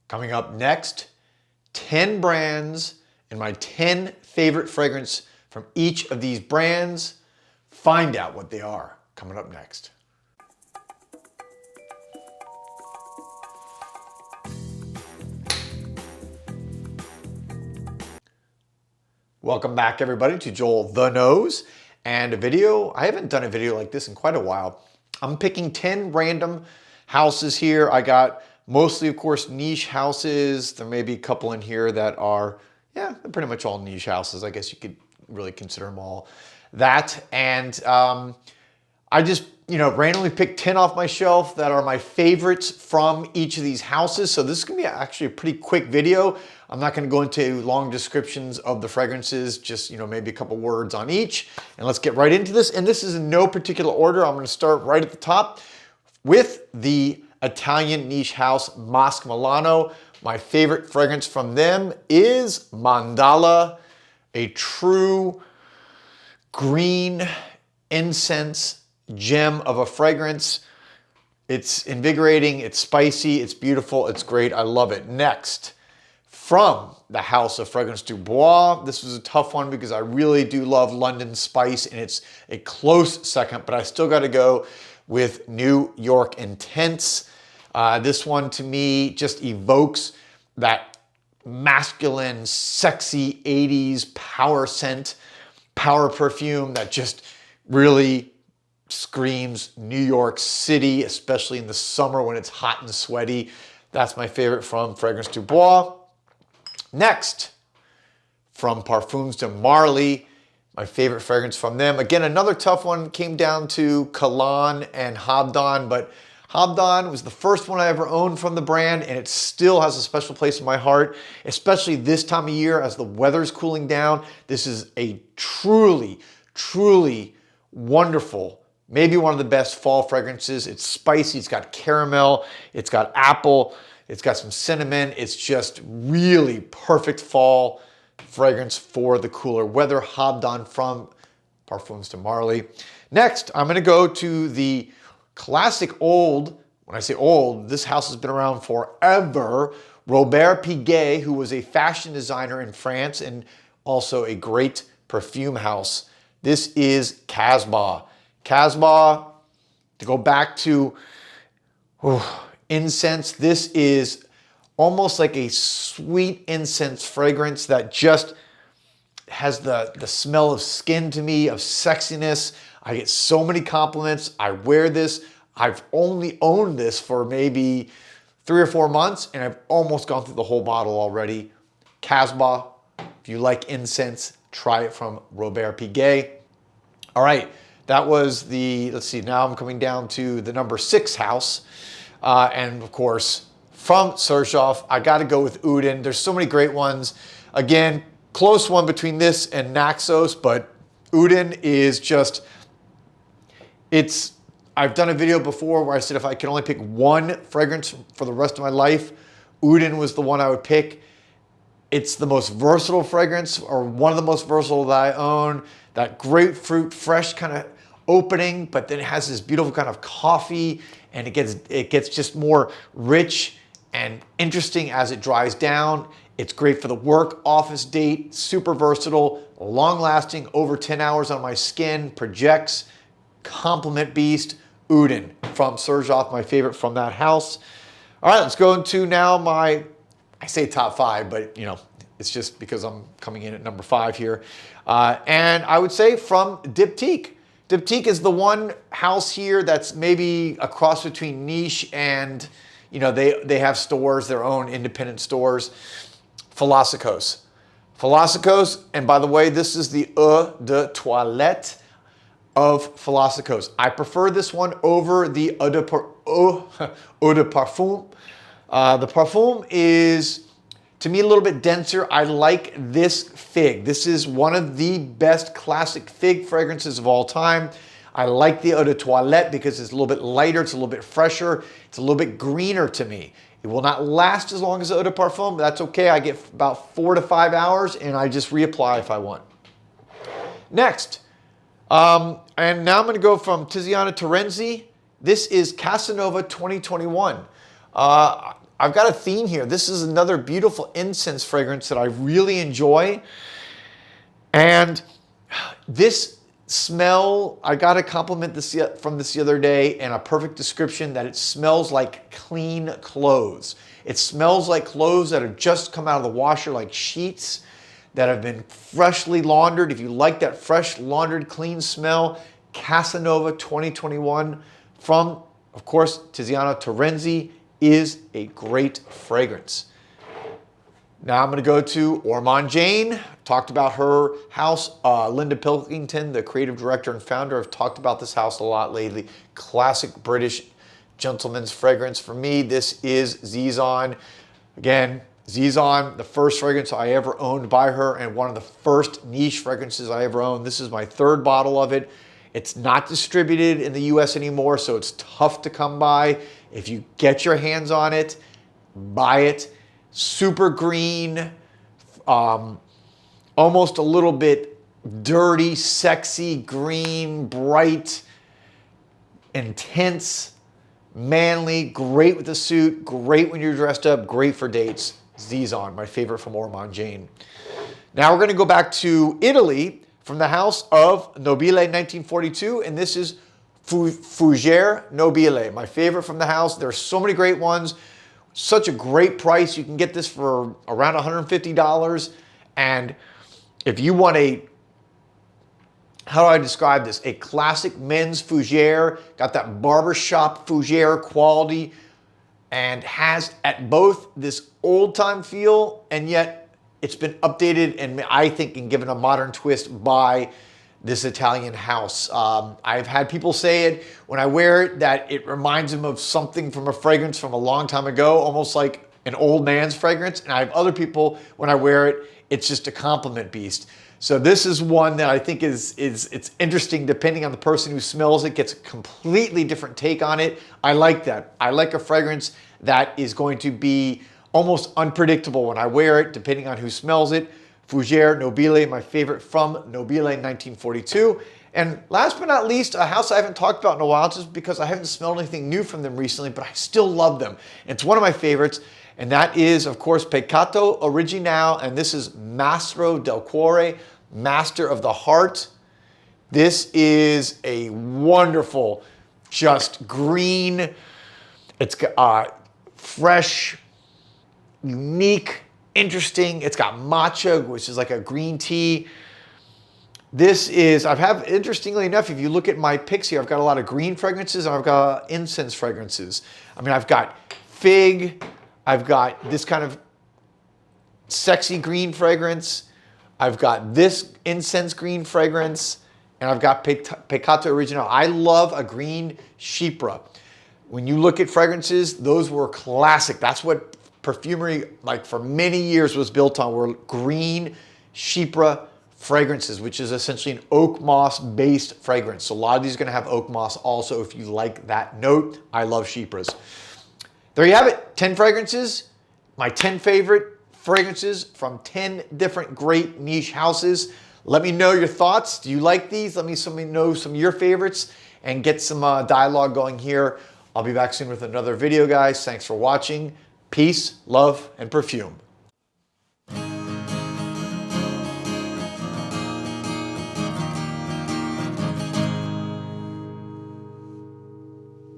Coming up next, 10 brands and my 10 favorite fragrance from each of these brands. Find out what they are coming up next. Welcome back everybody to Joel the Nose and a video. I haven't done a video like this in quite a while. I'm picking 10 random houses here. I got mostly, of course, niche houses. There may be a couple in here that are, yeah, they're pretty much all niche houses. I guess you could really consider them all that. And I just, randomly picked 10 off my shelf that are my favorites from each of these houses. So this is gonna be actually a pretty quick video. I'm not gonna go into long descriptions of the fragrances, just maybe a couple words on each. And let's get right into this. And this is in no particular order. I'm gonna start right at the top with the Italian niche house MASQUE Milano. My favorite fragrance from them is Mandala, a true green incense gem of a fragrance. It's invigorating, it's spicy, it's beautiful, it's great. I love it. Next, from the house of Fragrance du Bois. This was a tough one because I really do love London Spice and it's a close second, but I still got to go with New York Intense. This one to me just evokes that masculine, sexy 80s power scent, power perfume that just really screams New York City, especially in the summer when it's hot and sweaty. That's my favorite from Fragrance du Bois. Next, from Parfums de Marly, my favorite fragrance from them. Again, another tough one, came down to Cologne and Habdan, but Habdan was the first one I ever owned from the brand, and it still has a special place in my heart, especially this time of year as the weather's cooling down. This is a truly, truly wonderful, maybe one of the best fall fragrances. It's spicy, it's got caramel, it's got apple, it's got some cinnamon. It's just really perfect fall fragrance for the cooler weather. Habdan from Parfums de Marly. Next, I'm gonna go to the classic old, when I say old, this house has been around forever. Robert Piguet, who was a fashion designer in France and also a great perfume house. This is Casbah. Casbah, to go back to incense, this is almost like a sweet incense fragrance that just has the smell of skin to me, of sexiness. I get so many compliments. I wear this. I've only owned this for maybe 3 or 4 months, and I've almost gone through the whole bottle already. Casbah, if you like incense, try it from Robert Piguet. All right, that was the, let's see, now I'm coming down to the number 6 house. And of course, from Xerjoff, I gotta go with Oudin. There's so many great ones. Again, close one between this and Naxos, but Oudin is just, I've done a video before where I said if I could only pick one fragrance for the rest of my life, Oudin was the one I would pick. It's the most versatile fragrance, or one of the most versatile that I own. That grapefruit, fresh kind of opening, but then it has this beautiful kind of coffee, and it gets just more rich and interesting as it dries down. It's great for the work, office date, super versatile, long lasting, over 10 hours on my skin, projects, compliment beast. Oudin from Xerjoff, my favorite from that house. All right, let's go into now I say top 5, but it's just because I'm coming in at number 5 here. And I would say from Diptyque. Diptyque is the one house here that's maybe a cross between niche and, they have stores, their own independent stores. Philosykos. Philosykos, and by the way, this is the eau de toilette of Philosykos. I prefer this one over the eau de parfum. The parfum is, to me, a little bit denser. I like this fig. This is one of the best classic fig fragrances of all time. I like the eau de toilette because it's a little bit lighter, it's a little bit fresher, it's a little bit greener to me. It will not last as long as the eau de parfum, but that's okay. I get about 4 to 5 hours and I just reapply if I want. Next, and now I'm gonna go from Tiziana Terenzi. This is Casanova 2021. I I've got a theme here. This is another beautiful incense fragrance that I really enjoy. And this smell, I got a compliment from this the other day, and a perfect description that it smells like clean clothes. It smells like clothes that have just come out of the washer, like sheets that have been freshly laundered. If you like that fresh, laundered, clean smell, Casanova 2021 from, of course, TIZIANA TERENZI is a great fragrance. Now I'm going to go to Ormonde JAYNE. Talked about her house. Linda Pilkington, the creative director and founder, have talked about this house a lot lately. Classic British gentleman's fragrance. For me, this is Zizan. Again, Zizan, the first fragrance I ever owned by her and one of the first niche fragrances I ever owned. This is my third bottle of it. It's not distributed in the US anymore, so it's tough to come by. If you get your hands on it, buy it. Super green, almost a little bit dirty, sexy, green, bright, intense, manly, great with a suit, great when you're dressed up, great for dates. Zizan, my favorite from Ormonde JAYNE. Now we're going to go back to Italy from the house of Nobile 1942, and this is Fougere Nobile, my favorite from the house. There's so many great ones. Such a great price. You can get this for around $150. And if you want a, how do I describe this? A classic men's Fougere, got that barbershop Fougere quality, and has at both this old time feel, and yet it's been updated and I think and given a modern twist by this Italian house. I've had people say it when I wear it that it reminds them of something from a fragrance from a long time ago, almost like an old man's fragrance. And I have other people, when I wear it, it's just a compliment beast. So this is one that I think it's interesting depending on the person who smells it, gets a completely different take on it. I like that. I like a fragrance that is going to be almost unpredictable when I wear it, depending on who smells it. Fougere Nobile, my favorite from Nobile 1942. And last but not least, a house I haven't talked about in a while just because I haven't smelled anything new from them recently, but I still love them. It's one of my favorites, and that is, of course, PECCATO Originale, and this is Mastro del Cuore, Master of the Heart. This is a wonderful, just green, it's fresh, unique, interesting. It's got matcha, which is like a green tea. This is, interestingly enough, if you look at my picks here, I've got a lot of green fragrances and I've got incense fragrances. I mean, I've got fig, I've got this kind of sexy green fragrance, I've got this incense green fragrance, and I've got PECCATO Originale. I love a green chypre. When you look at fragrances, those were classic. That's what perfumery, like for many years, was built on, were green chypre fragrances, which is essentially an oak moss based fragrance. So a lot of these are going to have oak moss also if you like that note. I love chypres. There you have it, 10 fragrances, my 10 favorite fragrances from 10 different great niche houses. Let me know your thoughts. Do you like these? Let me know some of your favorites and get some dialogue going here. I'll be back soon with another video, guys. Thanks for watching. Peace, love, and perfume.